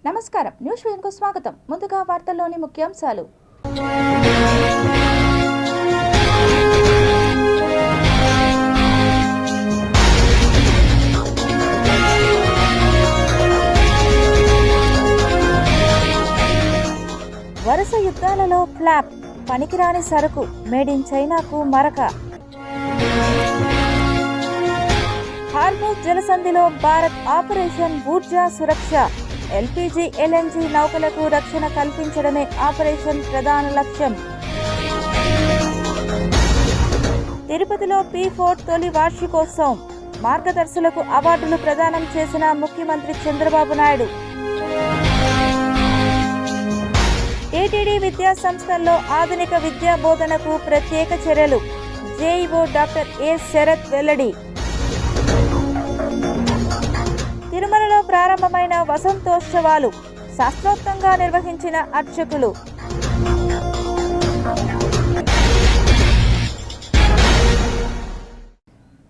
నమస్కారం, న్యూస్ విజన్కు స్వాగతం. ముందుగా వార్తల్లోని ముఖ్యాంశాలు. వరుస యుద్ధాలలో ఫ్లాప్, పనికిరాని సరుకు, మేడ్ ఇన్ చైనాకు మరక. Hormuz జలసంధిలో Bharat operation Urja Suraksha. LPG, LNG నౌకలకు రక్షణ కల్పించడమే ఆపరేషన్ ప్రధాన లక్ష్యం. తిరుపతిలో P4 తొలి వార్షికోత్సవం. మార్గదర్శులకు అవార్డులు ప్రదానం చేసిన ముఖ్యమంత్రి చంద్రబాబు నాయుడు. టీటీడీ విద్యా సంస్థల్లో ఆధునిక విద్యా బోధనకు ప్రత్యేక చర్యలు. జేఈఓ డాక్టర్ ఏ శరత్ వెల్లడి. తిరుమలలో ప్రారంభమైన వసంతోత్సవాలు, శాస్త్రోక్తంగా నిర్వహించిన అర్చకులు.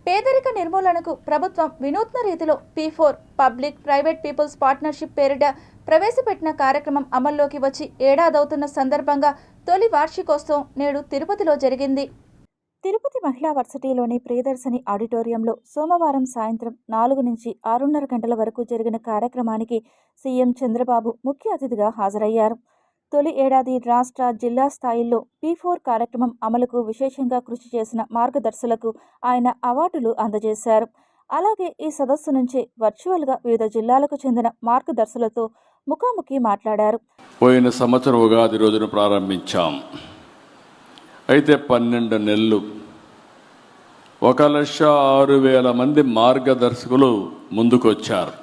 పేదరిక నిర్మూలనకు ప్రభుత్వం వినూత్న రీతిలో P4 public private peoples partnership పేరిట ప్రవేశపెట్టిన కార్యక్రమం అమల్లోకి వచ్చి ఏడాదవుతున్న సందర్భంగా తొలి వార్షికోత్సవం నేడు తిరుపతిలో జరిగింది. తిరుపతి మహిళా వర్సిటీలోని ప్రియదర్శిని ఆడిటోరియంలో సోమవారం సాయంత్రం 4 నుంచి 6:30 గంటల వరకు జరిగిన కార్యక్రమానికి సీఎం చంద్రబాబు ముఖ్య అతిథిగా హాజరయ్యారు. తొలి ఏడాది రాష్ట్ర, జిల్లా స్థాయిల్లో P4 కార్యక్రమం అమలుకు విశేషంగా కృషి చేసిన మార్గదర్శులకు ఆయన అవార్డులు అందజేశారు. అలాగే ఈ సదస్సు నుంచి వర్చువల్గా వివిధ జిల్లాలకు చెందిన మార్గదర్శులతో ముఖాముఖి మాట్లాడారు. పోయిన సంవత్సరం ఉగాది రోజున ప్రారంభించాం. అయితే 12 నెలలు 1,06,000 మంది మార్గదర్శకులు ముందుకొచ్చారు.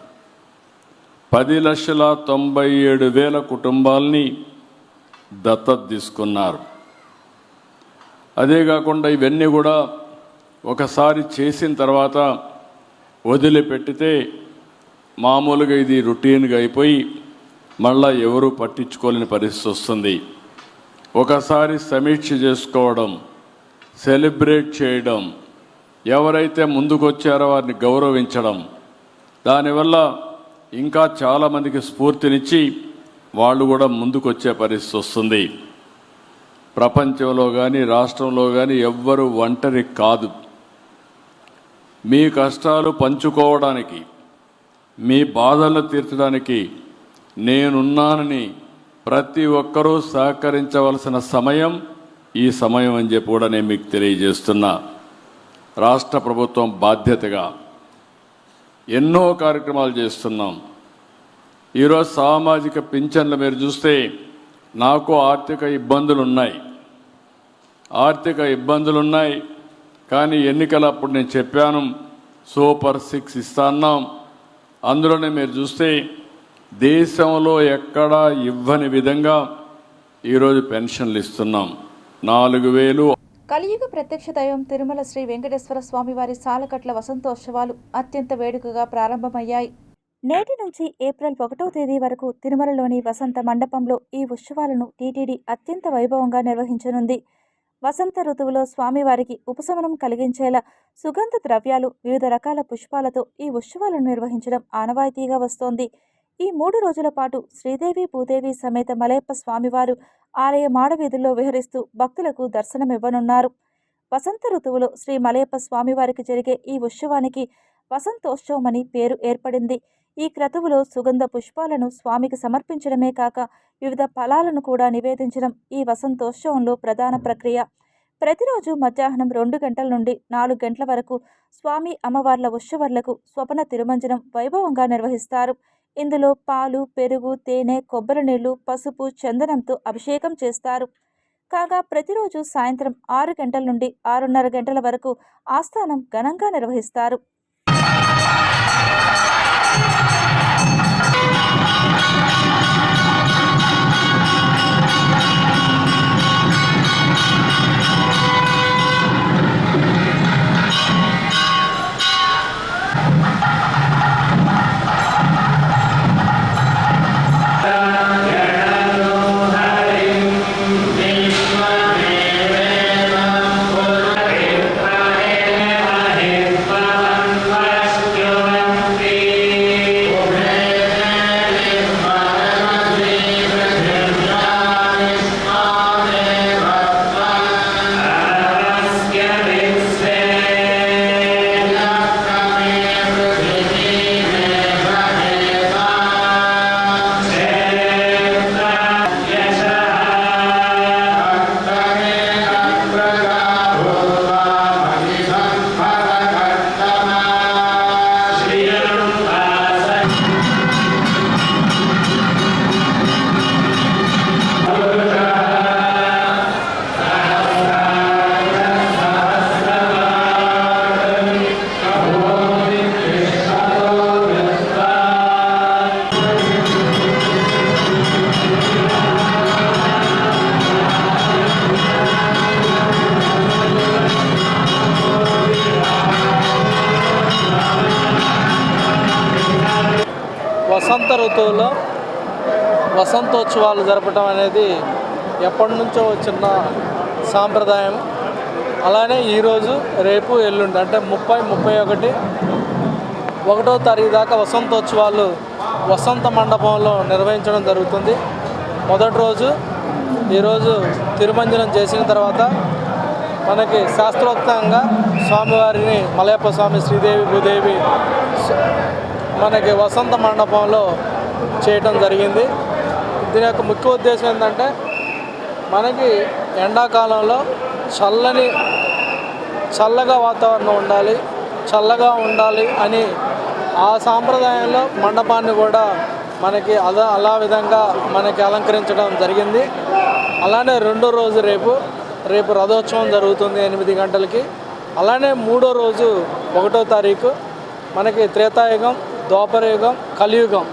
10,97,000 కుటుంబాలని దత్తత తీసుకున్నారు. అదే కాకుండా ఇవన్నీ కూడా ఒకసారి చేసిన తర్వాత వదిలిపెట్టితే మామూలుగా ఇది రొటీన్గా అయిపోయి మళ్ళా ఎవరూ పట్టించుకోలేని పరిస్థితి వస్తుంది. ఒకసారి సమీక్ష చేసుకోవడం, సెలబ్రేట్ చేయడం, ఎవరైతే ముందుకొచ్చారో వారిని గౌరవించడం, దానివల్ల ఇంకా చాలామందికి స్ఫూర్తినిచ్చి వాళ్ళు కూడా ముందుకొచ్చే పరిస్థితి వస్తుంది. ప్రపంచంలో కానీ రాష్ట్రంలో కానీ ఎవ్వరూ ఒంటరి కాదు. మీ కష్టాలు పంచుకోవడానికి, మీ బాధలను తీర్చడానికి నేనున్నానని ప్రతి ఒక్కరూ సహకరించవలసిన సమయం ఈ సమయం అని చెప్పి కూడా నేను మీకు తెలియజేస్తున్నా. రాష్ట్ర ప్రభుత్వం బాధ్యతగా ఎన్నో కార్యక్రమాలు చేస్తున్నాం. ఈరోజు సామాజిక పింఛన్లు మీరు చూస్తే నాకు ఆర్థిక ఇబ్బందులు ఉన్నాయి. కానీ ఎన్నికలప్పుడు నేను చెప్పాను సూపర్ 6 ఇస్తాన్నాం. అందులోనే మీరు చూస్తే దేశంలో ఎక్కడా ఇవ్వని విధంగా ఈరోజు పెన్షన్లు ఇస్తున్నాం. 4,000. కలియుగ ప్రత్యక్ష దైవం తిరుమల శ్రీ వెంకటేశ్వర స్వామి వారి సాలకట్ల వసంతోత్సవాలు అత్యంత వేడుకగా ప్రారంభమయ్యాయి. నేటి నుంచి ఏప్రిల్ 1వ తేదీ వరకు తిరుమలలోని వసంత మండపంలో ఈ ఉత్సవాలను టీటీడీ అత్యంత వైభవంగా నిర్వహించనుంది. వసంత ఋతువులో స్వామివారికి ఉపశమనం కలిగించేలా సుగంధ ద్రవ్యాలు, వివిధ రకాల పుష్పాలతో ఈ ఉత్సవాలను నిర్వహించడం ఆనవాయితీగా వస్తోంది. ఈ 3 రోజుల పాటు శ్రీదేవి, భూదేవి సమేత మలయప్ప స్వామివారు ఆలయ మాడవీధుల్లో విహరిస్తూ భక్తులకు దర్శనమివ్వనున్నారు. వసంత ఋతువులో శ్రీ మలయప్ప స్వామివారికి జరిగే ఈ ఉత్సవానికి వసంతోత్సవం అని పేరు ఏర్పడింది. ఈ క్రతువులో సుగంధ పుష్పాలను స్వామికి సమర్పించడమే కాక వివిధ ఫలాలను కూడా నివేదించడం ఈ వసంతోత్సవంలో ప్రధాన ప్రక్రియ. ప్రతిరోజు మధ్యాహ్నం 2 గంటల నుండి 4 గంటల వరకు స్వామి అమ్మవార్ల ఉత్సవాలకు స్వపన తిరుమంజనం వైభవంగా నిర్వహిస్తారు. ఇందులో పాలు, పెరుగు, తేనె, కొబ్బరి నీళ్లు, పసుపు, చందనంతో అభిషేకం చేస్తారు. కాగా ప్రతిరోజు సాయంత్రం 6 గంటల నుండి 6:30 గంటల వరకు ఆస్థానం ఘనంగా నిర్వహిస్తారు. ఋతువులో వసంతోత్సవాలు జరపడం అనేది ఎప్పటి నుంచో వచ్చిన సాంప్రదాయం. అలానే ఈరోజు, రేపు, ఎల్లుండి అంటే 30, 31, 1వ తారీఖు దాకా వసంతోత్సవాలు వసంత మండపంలో నిర్వహించడం జరుగుతుంది. మొదటి రోజు ఈరోజు తిరుమంజనం చేసిన తర్వాత మనకి శాస్త్రోక్తంగా స్వామివారిని మలయప్ప స్వామి, శ్రీదేవి, భూదేవి మనకి వసంత మండపంలో చేయటం జరిగింది. దీని యొక్క ముఖ్య ఉద్దేశం ఏంటంటే మనకి ఎండాకాలంలో చల్లగా వాతావరణం ఉండాలి, చల్లగా ఉండాలి అని ఆ సాంప్రదాయంలో మండపాన్ని కూడా మనకి అలా విధంగా మనకి అలంకరించడం జరిగింది. అలానే రెండో రోజు రేపు రథోత్సవం జరుగుతుంది 8 గంటలకి. అలానే మూడో రోజు 1వ తారీఖు మనకి త్రేతాయుగం, ద్వాపరయుగం, కలియుగం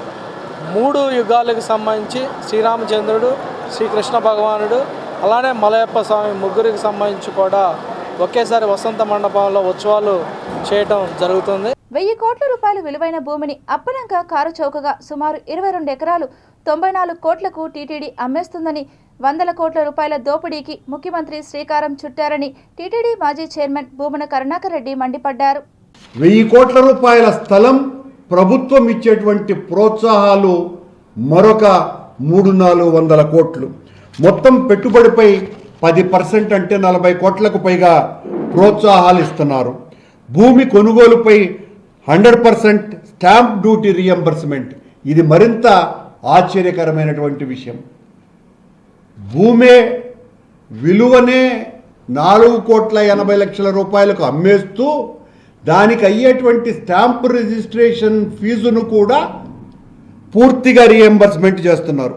3 యుగాలకు సంబంధించి శ్రీరామచంద్రుడు, శ్రీకృష్ణ భగవానుడు, అలానే మలయప్ప స్వామి ముగ్గురికి సంబంధించి కూడా ఒకేసారి వసంత మండపంలో ఉత్సవాలు చేయటం జరుగుతుంది. 1000 కోట్ల రూపాయల విలువైన భూమిని అప్పనంగా కారు చౌకగా సుమారు 22 ఎకరాలు 94 కోట్లకు టీటీడీ అమ్మేస్తుందని, వందల కోట్ల రూపాయల దోపిడీకి ముఖ్యమంత్రి శ్రీకారం చుట్టారని టీటీడీ మాజీ చైర్మన్ భూమన కరుణాకర్ రెడ్డి మండిపడ్డారు. 1000 కోట్ల రూపాయల స్థలం, ప్రభుత్వం ఇచ్చేటువంటి ప్రోత్సాహాలు మరొక 300-400 కోట్లు, మొత్తం పెట్టుబడిపై 10% అంటే 40 కోట్లకు పైగా ప్రోత్సాహాలు ఇస్తున్నారు. భూమి కొనుగోలుపై 100% స్టాంప్ డ్యూటీ రియంబర్స్మెంట్. ఇది మరింత ఆశ్చర్యకరమైనటువంటి విషయం. భూమే విలువనే 4,80,00,000 రూపాయలకు అమ్మేస్తూ దానికి అయ్యేటువంటి స్టాంప్ రిజిస్ట్రేషన్ ఫీజును కూడా పూర్తిగా రియంబర్స్మెంట్ చేస్తున్నారు.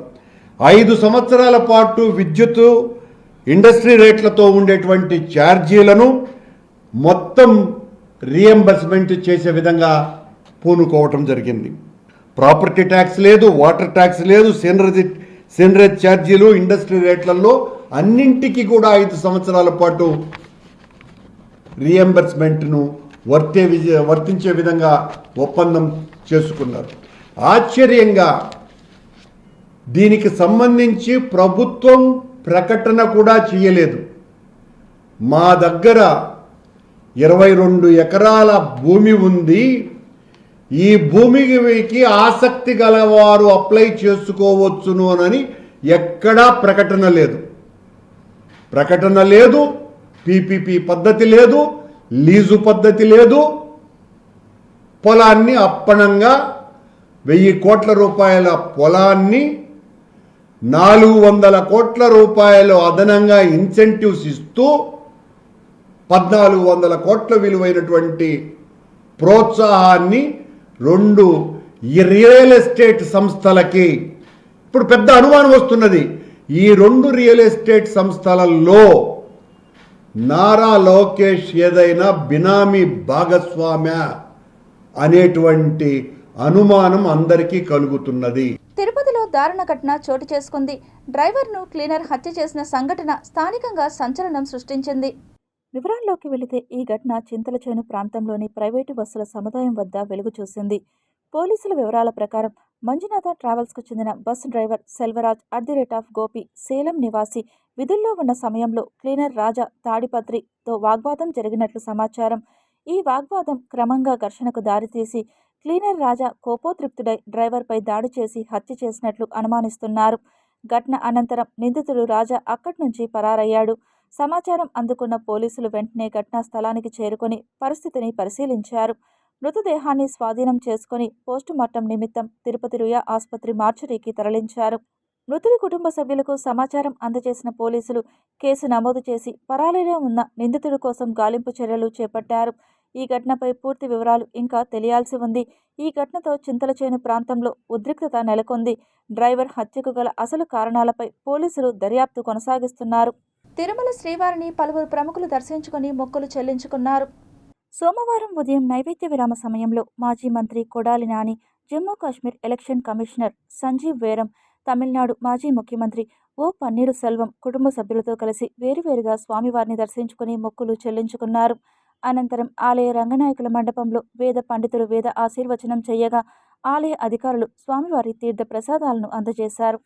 5 సంవత్సరాల పాటు విద్యుత్ ఇండస్ట్రీ రేట్లతో ఉండేటువంటి ఛార్జీలను మొత్తం రియంబర్స్మెంట్ చేసే విధంగా పూనుకోవటం జరిగింది. ప్రాపర్టీ ట్యాక్స్ లేదు, వాటర్ ట్యాక్స్ లేదు, సెనరేజ్ ఛార్జీలు ఇండస్ట్రీ రేట్లలో అన్నింటికి కూడా 5 సంవత్సరాల పాటు రియంబర్స్మెంట్ను వర్తించే విధంగా ఒప్పందం చేసుకున్నారు. ఆశ్చర్యంగా దీనికి సంబంధించి ప్రభుత్వం ప్రకటన కూడా చేయలేదు. మా దగ్గర 22 ఎకరాల భూమి ఉంది, ఈ భూమికి ఆసక్తి గలవారు అప్లై చేసుకోవచ్చును అని ఎక్కడా ప్రకటన లేదు. పీపీపీ పద్ధతి లేదు, లీజు పద్ధతి లేదు. పొలాన్ని అప్పనంగా 1000 కోట్ల రూపాయల పొలాన్ని 400 కోట్ల రూపాయలు అదనంగా ఇన్సెంటివ్స్ ఇస్తూ 1400 కోట్ల విలువైనటువంటి ప్రోత్సాహాన్ని 2 రియల్ ఎస్టేట్ సంస్థలకి. ఇప్పుడు పెద్ద అనుమానం వస్తున్నది, ఈ 2 రియల్ ఎస్టేట్ సంస్థలలో నారా లోకేష్ ఏదైనా బినామీ భాగస్వామ్య అనేటువంటి అనుమానం అందరికీ కలుగుతున్నది. తిరుపతిలో దారుణ ఘటన చోటు చేసుకుంది. డ్రైవర్ను క్లీనర్ హత్య చేసిన సంఘటన స్థానికంగా సంచలనం సృష్టించింది. వివరాల్లోకి వెళితే ఈ ఘటన చింతలచేను ప్రాంతంలోని ప్రైవేటు బస్సుల సముదాయం వద్ద వెలుగు చూసింది. పోలీసుల వివరాల ప్రకారం మంజునాథ ట్రావెల్స్కు చెందిన బస్సు డ్రైవర్ సెల్వరాజ్ @గోపి సేలం నివాసి విధుల్లో ఉన్న సమయంలో క్లీనర్ రాజా తాడిపత్రితో వాగ్వాదం జరిగినట్లు సమాచారం. ఈ వాగ్వాదం క్రమంగా ఘర్షణకు దారితీసి క్లీనర్ రాజా కోపోద్రిక్తుడై డ్రైవర్పై దాడి చేసి హత్య చేసినట్లు అనుమానిస్తున్నారు. ఘటన అనంతరం నిందితుడు రాజా అక్కడి నుంచి పరారయ్యాడు. సమాచారం అందుకున్న పోలీసులు వెంటనే ఘటనా స్థలానికి చేరుకొని పరిస్థితిని పరిశీలించారు. మృతదేహాన్ని స్వాధీనం చేసుకుని పోస్టుమార్టం నిమిత్తం తిరుపతి రుయా ఆసుపత్రి మార్చురీకి తరలించారు. మృతుడి కుటుంబ సభ్యులకు సమాచారం అందజేసిన పోలీసులు కేసు నమోదు చేసి పరారీలో ఉన్న నిందితుడి కోసం గాలింపు చర్యలు చేపట్టారు. ఈ ఘటనపై పూర్తి వివరాలు ఇంకా తెలియాల్సి ఉంది. ఈ ఘటనతో చింతలచేను ప్రాంతంలో ఉద్రిక్తత నెలకొంది. డ్రైవర్ హత్యకు గల అసలు కారణాలపై పోలీసులు దర్యాప్తు కొనసాగిస్తున్నారు. తిరుమల శ్రీవారిని పలువురు ప్రముఖులు దర్శించుకుని మొక్కులు చెల్లించుకున్నారు. సోమవారం ఉదయం నైవేద్య విరామ సమయంలో మాజీ మంత్రి కొడాలి నాని, జమ్మూ కాశ్మీర్ ఎలక్షన్ కమిషనర్ సంజీవ్ వేరం, తమిళనాడు మాజీ ముఖ్యమంత్రి ఓ పన్నీరు సెల్వం కుటుంబ సభ్యులతో కలిసి వేరువేరుగా స్వామివారిని దర్శించుకుని మొక్కులు చెల్లించుకున్నారు. అనంతరం ఆలయ రంగనాయకుల మండపంలో వేద పండితులు వేద ఆశీర్వచనం చేయగా ఆలయ అధికారులు స్వామివారి తీర్థ ప్రసాదాలను అందజేశారు.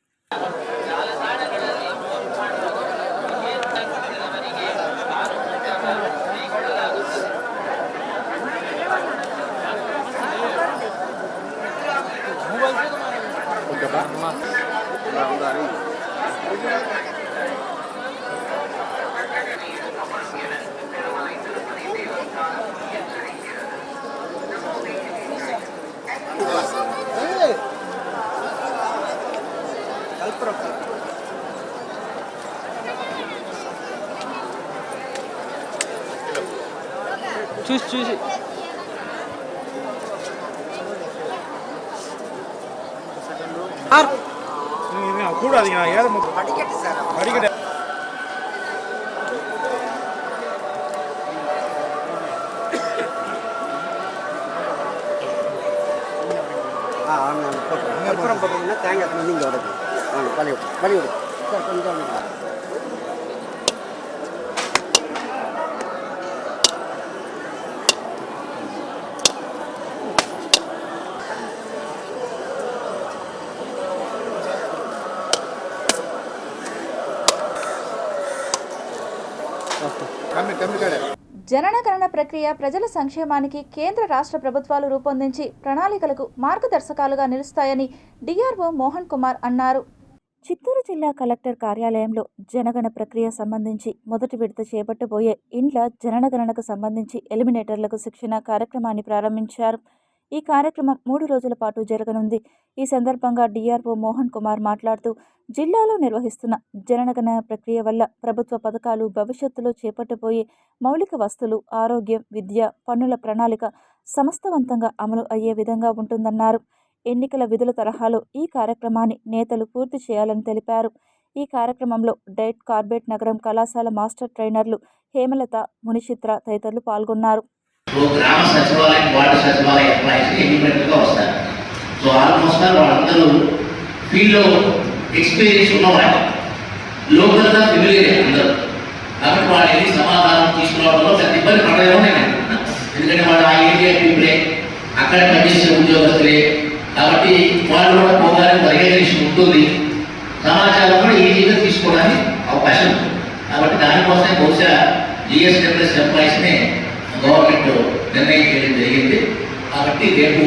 చూసి கூடாதீங்க நான் ஏற படிக்கட்டு அப்புறம் பார்த்தீங்கன்னா தேங்காய் தண்ணி இங்கே உடச்சு வாங்க வழி விடு சார் கொஞ்சம் జనగణన ప్రక్రియ ప్రజల సంక్షేమానికి కేంద్ర రాష్ట్ర ప్రభుత్వాలు రూపొందించి ప్రణాళికలకు మార్గదర్శకాలుగా నిలుస్తాయని డిఆర్ఓ మోహన్ కుమార్ అన్నారు. చిత్తూరు జిల్లా కలెక్టర్ కార్యాలయంలో జనగణన ప్రక్రియ సంబంధించి మొదటి విడత చేపట్టబోయే ఇండ్ల జనగణనకు సంబంధించి ఎలిమినేటర్లకు శిక్షణ కార్యక్రమాన్ని ప్రారంభించారు. ఈ కార్యక్రమం 3 రోజుల పాటు జరగనుంది. ఈ సందర్భంగా డిఆర్ఓ మోహన్ కుమార్ మాట్లాడుతూ జిల్లాలో నిర్వహిస్తున్న జనగణన ప్రక్రియ వల్ల ప్రభుత్వ పథకాలు, భవిష్యత్తులో చేపట్టబోయే మౌలిక వస్తువులు, ఆరోగ్యం, విద్య, పన్నుల ప్రణాళిక సమస్తవంతంగా అమలు అయ్యే విధంగా ఉంటుందన్నారు. ఎన్నికల విధుల తరహాలో ఈ కార్యక్రమాన్ని నేతలు పూర్తి చేయాలని తెలిపారు. ఈ కార్యక్రమంలో డైట్ కార్బెట్ నగరం కళాశాల మాస్టర్ ట్రైనర్లు హేమలత, మునిచిత్ర తదితరులు పాల్గొన్నారు. గ్రామ సచివాలయం, వార్డు సచివాలయం ఎంప్లాయీస్ ఇండిపెండెంట్గా వస్తారు. సో ఆల్మోస్ట్ వాళ్ళందరూ ఫీల్డ్లో ఎక్స్పీరియన్స్ ఉన్నవాళ్ళు, లోకల్గా ఫెమిలియర్ అందరూ. కాబట్టి వాళ్ళు వెళ్ళి సమాధానం తీసుకురావడంలో పెద్ద ఇబ్బంది పడలేమో నేను అనుకుంటున్నాను. ఎందుకంటే వాళ్ళు ఆ ఏరియా పీపులే, అక్కడ పనిచేసే ఉద్యోగస్తులే. కాబట్టి వాళ్ళు కూడా పోగానే రికగ్నిషన్ ఉంటుంది, సమాచారం కూడా ఈజీగా తీసుకోవడానికి అవకాశం ఉంది. కాబట్టి దానికోసమే బహుశా జిఎస్డబ్ల్యూఎస్ ఎంప్లాయీస్నే గవర్నమెంట్ నిర్ణయం చేయడం జరిగింది. కాబట్టి రేపు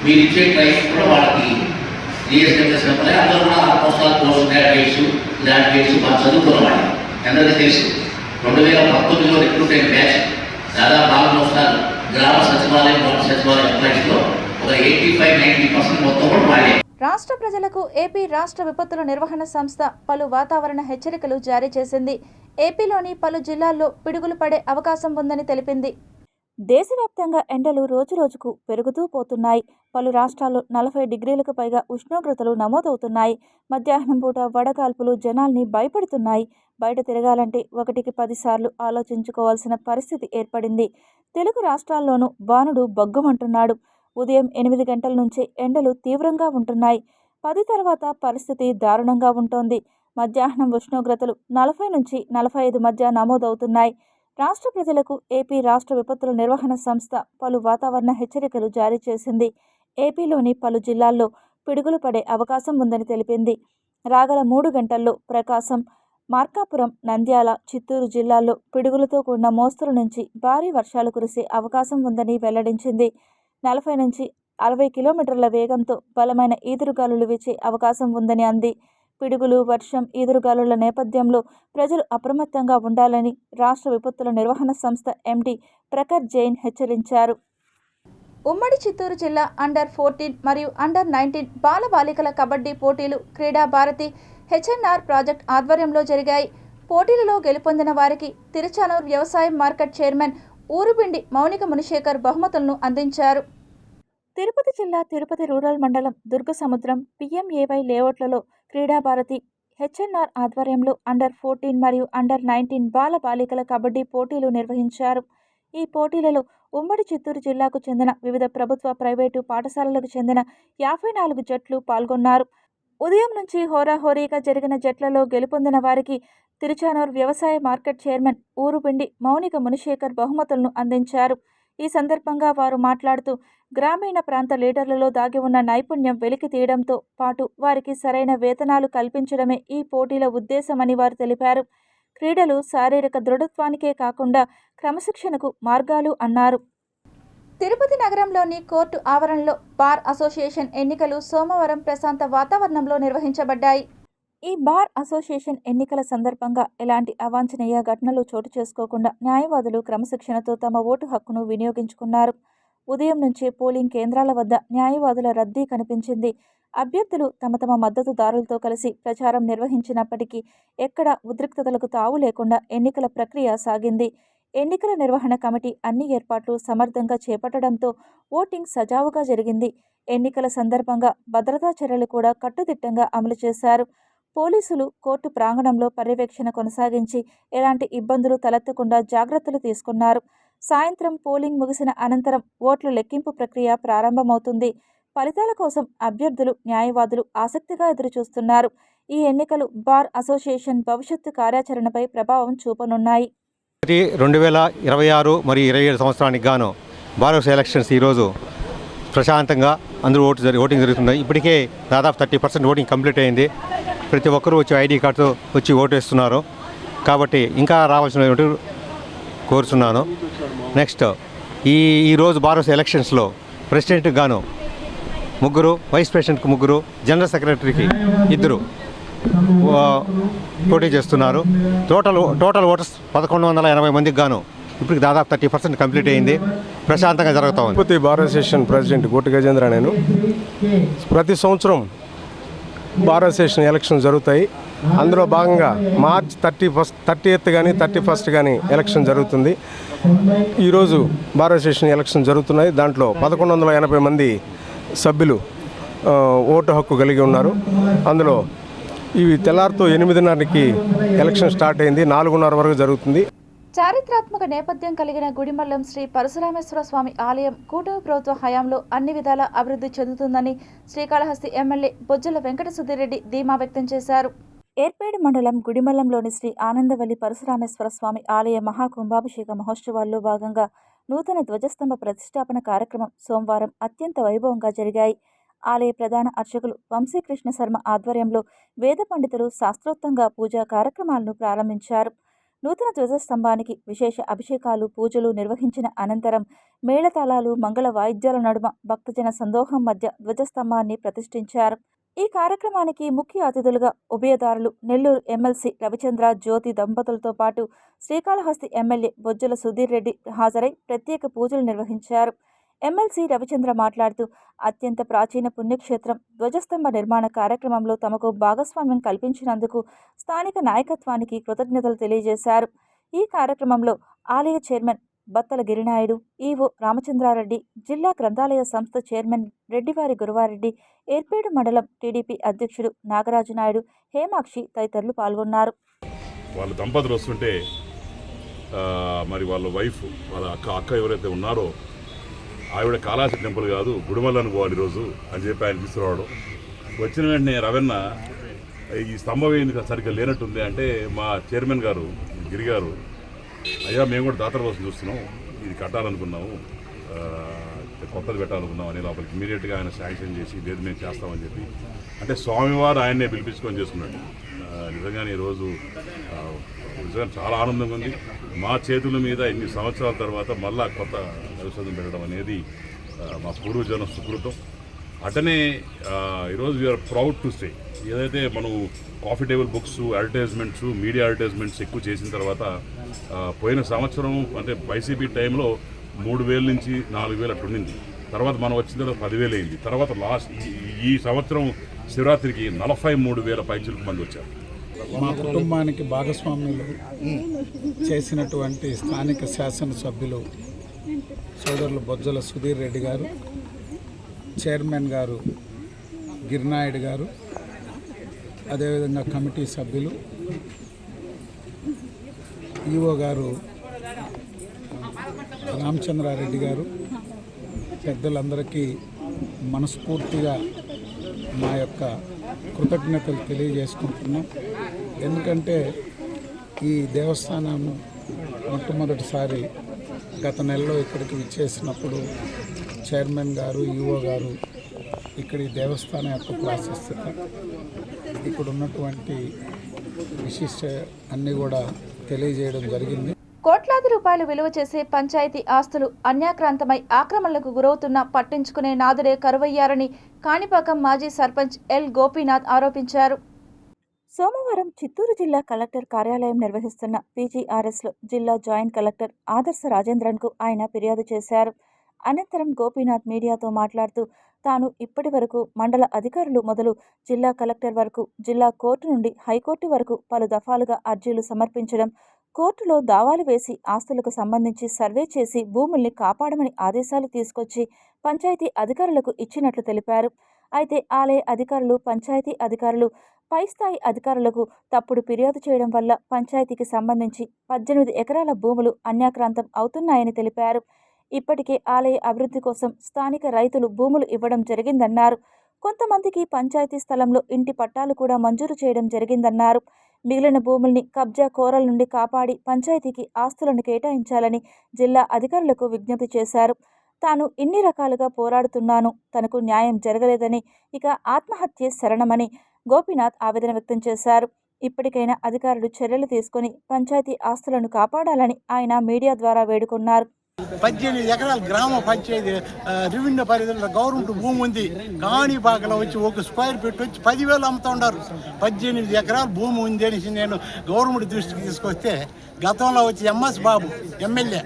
మీరు ఇచ్చే ప్రైస్ కూడా వాళ్ళకి జిఎస్డబ్ల్యూఎస్ ఎంప్లాయీ అందరూ కూడా ఆల్మోస్ట్ ఆల్ పోస్ట్ గ్రాడ్యుయేట్స్ బాగా చదువుకున్న వాళ్ళు అందరికీ తెలుసు. 2019లో రిక్రూట్ అయిన బ్యాచ్ దాదాపు ఆల్మోస్ట్ ఆల్ గ్రామ సచివాలయం, వార్డు సచివాలయం ఎంప్లాయీస్లో ఒక 85-90% మొత్తం కూడా వాళ్ళే. రాష్ట్ర ప్రజలకు ఏపీ రాష్ట్ర విపత్తుల నిర్వహణ సంస్థ పలు వాతావరణ హెచ్చరికలు జారీ చేసింది. ఏపీలోని పలు జిల్లాల్లో పిడుగులు పడే అవకాశం ఉందని తెలిపింది. దేశవ్యాప్తంగా ఎండలు రోజురోజుకు పెరుగుతూ పోతున్నాయి. పలు రాష్ట్రాల్లో 40 డిగ్రీలకు పైగా ఉష్ణోగ్రతలు నమోదవుతున్నాయి. మధ్యాహ్నం పూట వడగాల్పులు జనాల్ని భయపడుతున్నాయి. బయట తిరగాలంటే 1కి 10 సార్లు ఆలోచించుకోవాల్సిన పరిస్థితి ఏర్పడింది. తెలుగు రాష్ట్రాల్లోనూ బాణుడు బగ్గుమంటున్నాడు. ఉదయం 8 గంటల నుంచే ఎండలు తీవ్రంగా ఉంటున్నాయి. 10 తర్వాత పరిస్థితి దారుణంగా ఉంటోంది. మధ్యాహ్నం ఉష్ణోగ్రతలు 40 నుంచి 45 మధ్య నమోదవుతున్నాయి. రాష్ట్ర ప్రజలకు ఏపీ రాష్ట్ర విపత్తుల నిర్వహణ సంస్థ పలు వాతావరణ హెచ్చరికలు జారీ చేసింది. ఏపీలోని పలు జిల్లాల్లో పిడుగులు పడే అవకాశం ఉందని తెలిపింది. రాగల 3 గంటల్లో ప్రకాశం, మార్కాపురం, నంద్యాల, చిత్తూరు జిల్లాల్లో పిడుగులతో కూడిన మోస్తరు నుంచి భారీ వర్షాలు కురిసే అవకాశం ఉందని వెల్లడించింది. 40 నుంచి 60 కిలోమీటర్ల వేగంతో బలమైన ఈదురుగాలులు వీచే అవకాశం ఉందని అంది. పిడుగులు, వర్షం, ఈదురుగాలుల నేపథ్యంలో ప్రజలు అప్రమత్తంగా ఉండాలని రాష్ట్ర విపత్తుల నిర్వహణ సంస్థ ఎండీ ప్రఖర్ జైన్ హెచ్చరించారు. ఉమ్మడి చిత్తూరు జిల్లా అండర్-14 మరియు అండర్-19 బాలబాలికల కబడ్డీ పోటీలు క్రీడా భారతి హెచ్ఎన్ఆర్ ప్రాజెక్ట్ ఆధ్వర్యంలో జరిగాయి. పోటీలలో గెలుపొందిన వారికి తిరుచానూరు వ్యవసాయ మార్కెట్ చైర్మన్ ఊరుబిండి మౌనిక మునిశేఖర్ బహుమతులను అందించారు. తిరుపతి జిల్లా తిరుపతి రూరల్ మండలం దుర్గసముద్రం పిఎంఏవై లేఅవుట్లలో క్రీడాభారతి హెచ్ఎన్ఆర్ ఆధ్వర్యంలో అండర్-14 మరియు అండర్-19 బాల బాలికల కబడ్డీ పోటీలు నిర్వహించారు. ఈ పోటీలలో ఉమ్మడి చిత్తూరు జిల్లాకు చెందిన వివిధ ప్రభుత్వ, ప్రైవేటు పాఠశాలలకు చెందిన 54 జట్లు పాల్గొన్నారు. ఉదయం నుంచి హోరాహోరీగా జరిగిన జట్లలో గెలుపొందిన వారికి తిరుచానూరు వ్యవసాయ మార్కెట్ చైర్మన్ ఊరుబిండి మౌనిక మునిశేఖర్ బహుమతులను అందించారు. ఈ సందర్భంగా వారు మాట్లాడుతూ గ్రామీణ ప్రాంత లీడర్లలో దాగి ఉన్న నైపుణ్యం వెలికి తీయడంతో పాటు వారికి సరైన వేతనాలు కల్పించడమే ఈ పోటీల ఉద్దేశమని వారు తెలిపారు. క్రీడలు శారీరక దృఢత్వానికే కాకుండా క్రమశిక్షణకు మార్గాలు అన్నారు. తిరుపతి నగరంలోని కోర్టు ఆవరణలో బార్ అసోసియేషన్ ఎన్నికలు సోమవారం ప్రశాంత వాతావరణంలో నిర్వహించబడ్డాయి. ఈ బార్ అసోసియేషన్ ఎన్నికల సందర్భంగా ఎలాంటి అవాంఛనీయ ఘటనలు చోటు చేసుకోకుండా న్యాయవాదులు క్రమశిక్షణతో తమ ఓటు హక్కును వినియోగించుకున్నారు. ఉదయం నుంచే పోలింగ్ కేంద్రాల వద్ద న్యాయవాదుల రద్దీ కనిపించింది. అభ్యర్థులు తమ తమ మద్దతుదారులతో కలిసి ప్రచారం నిర్వహించినప్పటికీ ఎక్కడా ఉద్రిక్తతలకు తావు లేకుండా ఎన్నికల ప్రక్రియ సాగింది. ఎన్నికల నిర్వహణ కమిటీ అన్ని ఏర్పాట్లు సమర్థంగా చేపట్టడంతో ఓటింగ్ సజావుగా జరిగింది. ఎన్నికల సందర్భంగా భద్రతా చర్యలు కూడా కట్టుదిట్టంగా అమలు చేశారు. పోలీసులు కోర్టు ప్రాంగణంలో పర్యవేక్షణ కొనసాగించి ఎలాంటి ఇబ్బందులు తలెత్తకుండా జాగ్రత్తలు తీసుకున్నారు. సాయంత్రం పోలింగ్ ముగిసిన అనంతరం ఓట్ల లెక్కింపు ప్రక్రియ ప్రారంభమవుతుంది. ఫలితాల కోసం అభ్యర్థులు, న్యాయవాదులు ఆసక్తిగా ఎదురుచూస్తున్నారు. ఈ ఎన్నికలు బార్ అసోసియేషన్ భవిష్యత్తు కార్యాచరణపై ప్రభావం చూపనున్నాయి. 2026 మరియు 27 సంవత్సరానికి గాను బార్ ఎలక్షన్స్ ఈరోజు ప్రశాంతంగా అందరూ ఓటింగ్ జరుగుతుంది. ఇప్పటికే దాదాపు 30% ఓటింగ్ కంప్లీట్ అయింది. ప్రతి ఒక్కరూ వచ్చి ఐడి కార్డుతో వచ్చి ఓటు వేస్తున్నారు. కాబట్టి ఇంకా రావాల్సిన కోరుతున్నాను. నెక్స్ట్ ఈరోజు బార్ ఎలక్షన్స్లో ప్రెసిడెంట్కి గాను 3, వైస్ ప్రెసిడెంట్కి 3, జనరల్ సెక్రటరీకి 2 పోటీ చేస్తున్నారు. టోటల్ ఓటర్స్ 1180 మందికి గాను ఇప్పటికి దాదాపు 30% కంప్లీట్ అయింది. ప్రశాంతంగా జరుగుతూ ఉంది. Tirupati bar association president Goti Gajendra. నేను ప్రతి సంవత్సరం బార్ అసోసియేషన్ ఎలక్షన్ జరుగుతాయి. అందులో భాగంగా మార్చ్ 30th కానీ 31st కానీ ఎలక్షన్ జరుగుతుంది. ఈరోజు బార్ అసోసియేషన్ ఎలక్షన్ జరుగుతున్నాయి. దాంట్లో 1180 మంది సభ్యులు ఓటు హక్కు కలిగి ఉన్నారు. అందులో ఇవి తెల్లారితో 8:30కి ఎలక్షన్ స్టార్ట్ అయింది. 4:30 వరకు జరుగుతుంది. చారిత్రాత్మక నేపథ్యం కలిగిన గుడిమల్లం శ్రీ పరశురామేశ్వర స్వామి ఆలయం కూటమి ప్రభుత్వ హయాంలో అన్ని విధాలా అభివృద్ధి చెందుతుందని శ్రీకాళహస్తి ఎమ్మెల్యే బొజ్జల వెంకట సుధీరెడ్డి ధీమా వ్యక్తం చేశారు. ఏర్పేడు మండలం గుడిమల్లంలోని శ్రీ ఆనందవల్లి పరశురామేశ్వర స్వామి ఆలయ మహాకుంభాభిషేక మహోత్సవాల్లో భాగంగా నూతన ధ్వజస్తంభ ప్రతిష్టాపన కార్యక్రమం సోమవారం అత్యంత వైభవంగా జరిగాయి. ఆలయ ప్రధాన అర్చకులు వంశీకృష్ణ శర్మ ఆధ్వర్యంలో వేద పండితులు శాస్త్రోక్తంగా పూజా కార్యక్రమాలను ప్రారంభించారు. నూతన ధ్వజస్తంభానికి విశేష అభిషేకాలు, పూజలు నిర్వహించిన అనంతరం మేళతాళాలు, మంగళ వాయిద్యాల నడుమ భక్తజన సందోహం మధ్య ధ్వజస్తంభాన్ని ప్రతిష్ఠించారు. ఈ కార్యక్రమానికి ముఖ్య అతిథులుగా ఉభయదారులు నెల్లూరు ఎమ్మెల్సీ రవిచంద్ర జ్యోతి దంపతులతో పాటు శ్రీకాళహస్తి ఎమ్మెల్యే బొజ్జల సుధీర్ రెడ్డి హాజరై ప్రత్యేక పూజలు నిర్వహించారు. ఎమ్మెల్సీ రవిచంద్ర మాట్లాడుతూ అత్యంత ప్రాచీన పుణ్యక్షేత్రం ధ్వజస్తంభ నిర్మాణ కార్యక్రమంలో తమకు భాగస్వామ్యం కల్పించినందుకు స్థానిక నాయకత్వానికి కృతజ్ఞతలు తెలియజేశారు. ఈ కార్యక్రమంలో ఆలయ చైర్మన్ బత్తల గిరినాయుడు, ఈవో రామచంద్రారెడ్డి, జిల్లా గ్రంథాలయ సంస్థ చైర్మన్ రెడ్డివారి గురువారెడ్డి, ఏర్పేడు మండలం టీడీపీ అధ్యక్షుడు నాగరాజు నాయుడు, హేమాక్షి తదితరులు పాల్గొన్నారు. వాళ్ళ దంపతులు వస్తుంటే మరి వాళ్ళ వైఫ్, వాళ్ళ అక్క ఎవరైతే ఉన్నారో ఆవిడ కాళహస్తి టెంపుల్ కాదు గుడిమల్లానికి పోవాలి ఈరోజు అని చెప్పి ఆయన తీసుకురావడం. వచ్చిన వెంటనే రవణ ఈ స్తంభం ఏంది సరిగ్గా లేనట్టుంది అంటే మా చైర్మన్ గారు గిరి గారు, అయ్యా మేము కూడా దాతల కోసం చూస్తున్నాం, ఇది కట్టాలనుకున్నాము, కొత్తది పెట్టాలనుకున్నాం అని లోపలికి ఇమీడియట్గా ఆయన శాంక్షన్ చేసి లేదు మేము చేస్తామని చెప్పి, అంటే స్వామివారు ఆయన్నే పిలిపించుకొని చేసుకున్నాడు. నిజంగానే ఈరోజు నిజంగా చాలా ఆనందంగా ఉంది. మా చేతుల మీద ఇన్ని సంవత్సరాల తర్వాత మళ్ళా కొత్త ఔషధం పెట్టడం అనేది మా పూర్వజన సుకృతం. అటనే ఈరోజు వీఆర్ ప్రౌడ్ టు సే, ఏదైతే మనం coffee table books, advertisements, media advertisements ఎక్కువ చేసిన తర్వాత పోయిన సంవత్సరం అంటే వైసీపీ టైంలో 3,000 నుంచి 4,000 అట్లా ఉండింది. తర్వాత మనం వచ్చిన తర్వాత 10,000 అయింది. తర్వాత లాస్ట్ ఈ సంవత్సరం శివరాత్రికి 43,000 పైచులకు మంది వచ్చారు. మా కుటుంబానికి భాగస్వామ్యులు చేసినటువంటి స్థానిక శాసనసభ్యులు సోదరులు బొజ్జల సుధీర్ రెడ్డి గారు, చైర్మన్ గారు గిరినాయుడు గారు, అదేవిధంగా కమిటీ సభ్యులు, ఈవో గారు రామచంద్రారెడ్డి గారు, పెద్దలందరికీ మనస్ఫూర్తిగా మా యొక్క కృతజ్ఞతలు తెలియజేసుకుంటున్నాం. ఎందుకంటే ఈ దేవస్థానం మొట్టమొదటిసారి గత నెలలో ఇక్కడికి విచ్చేసినప్పుడు చైర్మన్ గారు, ఈఓ గారు ఇక్కడి దేవస్థానం యొక్క ప్రాశస్త్యత, ఇక్కడ ఉన్నటువంటి విశిష్ట అన్నీ కూడా తెలియజేయడం జరిగింది. కోట్లాది రూపాయలు విలువ చేసే పంచాయతీ ఆస్తులు అన్యాక్రాంతమై ఆక్రమణలకు గురవుతున్న పట్టించుకునే నాదుడే కరువయ్యారని కాణిపాకం మాజీ సర్పంచ్ ఎల్ గోపీనాథ్ ఆరోపించారు. సోమవారం చిత్తూరు జిల్లా కలెక్టర్ కార్యాలయం నిర్వహిస్తున్న పీజీఆర్ఎస్లో జిల్లా జాయింట్ కలెక్టర్ ఆదర్శ రాజేంద్రన్కు ఆయన ఫిర్యాదు చేశారు. అనంతరం గోపీనాథ్ మీడియాతో మాట్లాడుతూ తాను ఇప్పటి వరకు మండల అధికారులు మొదలు జిల్లా కలెక్టర్ వరకు, జిల్లా కోర్టు నుండి హైకోర్టు వరకు పలు దఫాలుగా అర్జీలు సమర్పించడం, కోర్టులో దావాలు వేసి ఆస్తులకు సంబంధించి సర్వే చేసి భూముల్ని కాపాడమని ఆదేశాలు తీసుకొచ్చి పంచాయతీ అధికారులకు ఇచ్చినట్లు తెలిపారు. అయితే ఆలయ అధికారులు, పంచాయతీ అధికారులు పై స్థాయి అధికారులకు తప్పుడు ఫిర్యాదు చేయడం వల్ల పంచాయతీకి సంబంధించి 18 ఎకరాల భూములు అన్యాక్రాంతం అవుతున్నాయని తెలిపారు. ఇప్పటికే ఆలయ అభివృద్ధి కోసం స్థానిక రైతులు భూములు ఇవ్వడం జరిగిందన్నారు. కొంతమందికి పంచాయతీ స్థలంలో ఇంటి పట్టాలు కూడా మంజూరు చేయడం జరిగిందన్నారు. మిగిలిన భూముల్ని కబ్జా కోరల నుండి కాపాడి పంచాయతీకి ఆస్తులను కేటాయించాలని జిల్లా అధికారులకు విజ్ఞప్తి చేశారు. తాను ఇన్ని రకాలుగా పోరాడుతున్నాను, తనకు న్యాయం జరగలేదని, ఇక ఆత్మహత్యే శరణమని గోపీనాథ్ ఆవేదన వ్యక్తం చేశారు. ఇప్పటికైనా అధికారులు చర్యలు తీసుకుని పంచాయతీ ఆస్తులను కాపాడాలని ఆయన మీడియా ద్వారా వేడుకున్నారు. 18 ఎకరాల గ్రామ పంచాయతీ రెవెన్యూ పరిధిలో గవర్నమెంట్ భూమి ఉంది. కాణిపాకలో వచ్చి ఒక స్క్వేర్ ఫీట్ వచ్చి 10,000 అమ్ముతూ ఉన్నారు. 18 ఎకరాల భూమి ఉంది అనేసి నేను గవర్నమెంట్ దృష్టికి తీసుకొస్తే, గతంలో వచ్చి ఎంఎస్ బాబు ఎమ్మెల్యే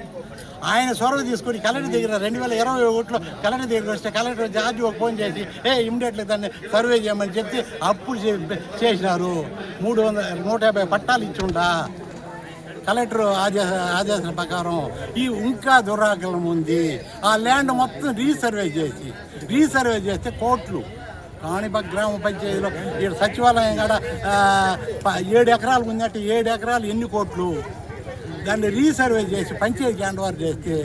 ఆయన చొరవ తీసుకొని కలెక్టర్ దగ్గర 2021లో కలెక్టర్ దగ్గర వస్తే కలెక్టర్ జార్జి ఒక ఫోన్ చేసి ఇమ్మీడియట్లీ దాన్ని సర్వే చేయమని చెప్పి అప్పులు చేసినారు. 150 పట్టాలు ఇచ్చుండా కలెక్టర్ ఆదేశాల ప్రకారం ఈ ఇంకా దురాకలం ఉంది. ఆ ల్యాండ్ మొత్తం రీసర్వే చేస్తే కోట్లు కాణిపాక గ్రామ పంచాయతీలో ఇక్కడ సచివాలయం కాడ 7 ఎకరాలు ఉందంటే 7 ఎకరాలు ఎన్ని కోట్లు, దాన్ని రీసర్వే చేసి పంచాయతీ హ్యాండ్ ఓవర్ చేస్తే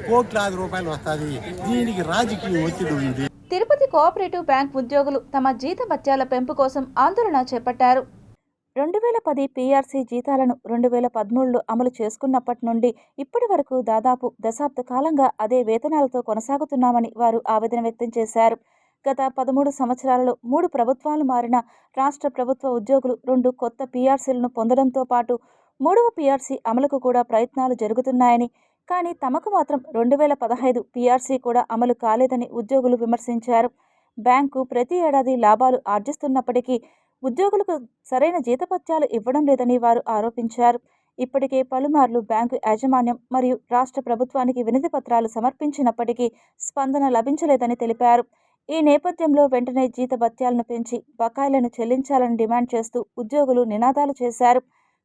₹1,00,00,000 వస్తుంది. దీనికి రాజకీయ ఒత్తిడి ఉంది. తిరుపతి కోఆపరేటివ్ బ్యాంక్ ఉద్యోగులు తమ జీతభత్యాల పెంపు కోసం ఆందోళన చేపట్టారు. 2010 పీఆర్సీ జీతాలను 2013లో అమలు చేసుకున్నప్పటి నుండి ఇప్పటి వరకు దాదాపు దశాబ్ద కాలంగా అదే వేతనాలతో కొనసాగుతున్నామని వారు ఆవేదన వ్యక్తం చేశారు. గత 13 సంవత్సరాలలో 3 ప్రభుత్వాలు మారిన రాష్ట్ర ప్రభుత్వ ఉద్యోగులు 2 కొత్త పీఆర్సీలను పొందడంతో పాటు 3వ పీఆర్సీ అమలుకు కూడా ప్రయత్నాలు జరుగుతున్నాయని, కానీ తమకు మాత్రం 2015 పీఆర్సీ కూడా అమలు కాలేదని ఉద్యోగులు విమర్శించారు. బ్యాంకు ప్రతి ఏడాది లాభాలు ఆర్జిస్తున్నప్పటికీ ఉద్యోగులకు సరైన జీతభత్యాలు ఇవ్వడం లేదని వారు ఆరోపించారు. ఇప్పటికే పలుమార్లు బ్యాంకు యాజమాన్యం మరియు రాష్ట్ర ప్రభుత్వానికి వినతి పత్రాలు సమర్పించినప్పటికీ స్పందన లభించలేదని తెలిపారు. ఈ నేపథ్యంలో వెంటనే జీతభత్యాలను పెంచి బకాయిలను చెల్లించాలని డిమాండ్ చేస్తూ ఉద్యోగులు నినాదాలు చేశారు.